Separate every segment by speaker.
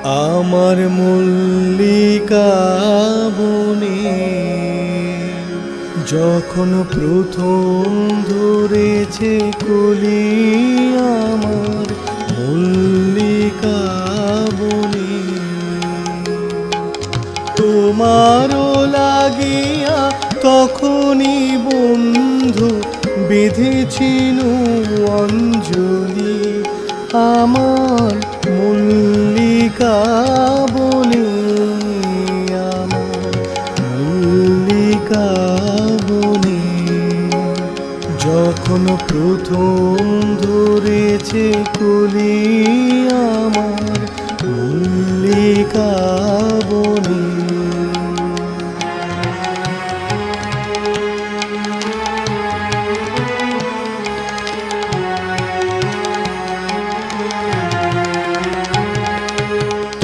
Speaker 1: আমার মল্লিকা বনে যখন প্রথম ধরেছে কলি, আমার মল্লিকা বনে তোমারও লাগিয়া তখনই বন্ধু বেঁধেছিনু অঞ্জলি, আমার মল্লিকা বনে, আমার মল্লিকা বনে যখন প্রথম ধরেছে কলি, আমার মল্লিকা বনে।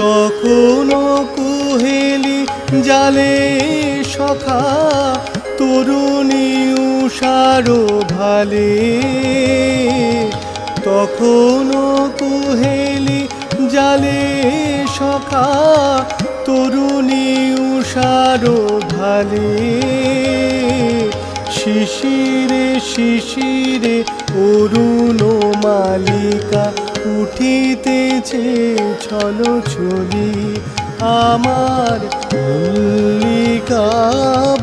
Speaker 1: তখনও কুহেলি জালে সখা তরুণী উষার ভালে, তখনও কুহেলি জালে সখা তরুণী উষার ভালে, শিশিরে শিশিরে অরুণ মালিকা উঠিতেছে ছলো ছলি, আমার মল্লিকা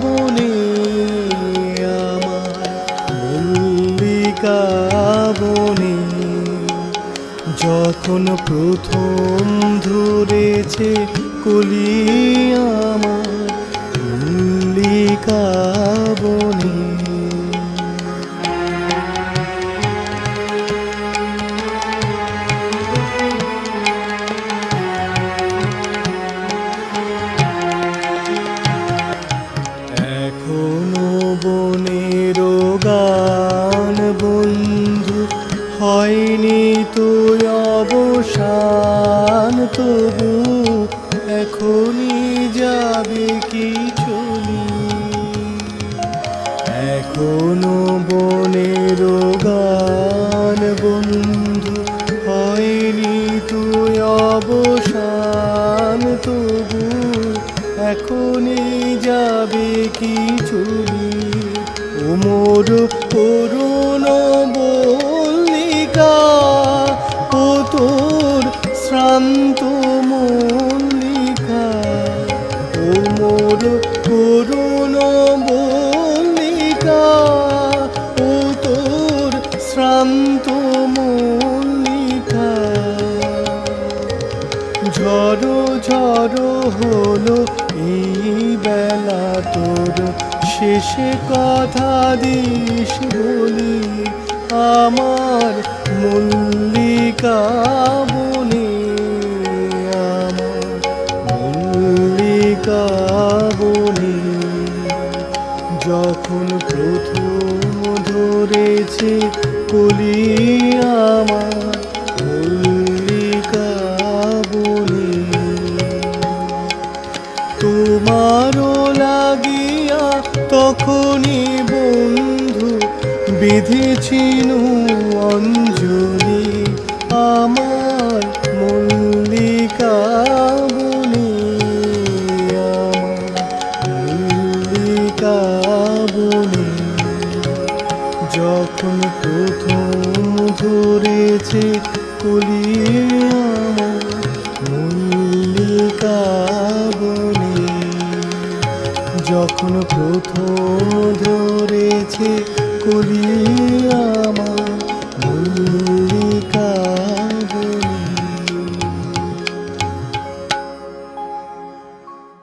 Speaker 1: বনে, আমার মল্লিকা বনে যখন প্রথম ধরেছে কলি, আমার মল্লিকা বনে। এখনো বনের গান বন্ধু হয়নি তো অবসান, তবু এখনই যাবে কি চলি, এখনো বনের গান বন্ধু হয়নি তো অবসান, তবু এখনই যাবে কি চলি, ও মোর করুণ মল্লিকা, ও তোর শ্রান্ত মল্লিকা, ও মোর করুণ মল্লিকা, ও তোর শ্রান্ত মল্লিকা, ঝড়ো ঝড়ো হলো এই বেলা তোর, শেষে কথা দিস বলি, আমার মল্লিকা বনে, আমার মল্লিকা বনে যখন প্রথম ধরেছে কলি, আমার মল্লিকা বনে তোমারও লাগিয়া তখনই বন্ধু বেঁধেছিনু অঞ্জলি, আমার মল্লিকা বনে, আমার মল্লিকা বনে যখন প্রথম ধরেছে কলি, আমার মল্লিকা বনে যখন প্রথম ধরেছে কলি, আমার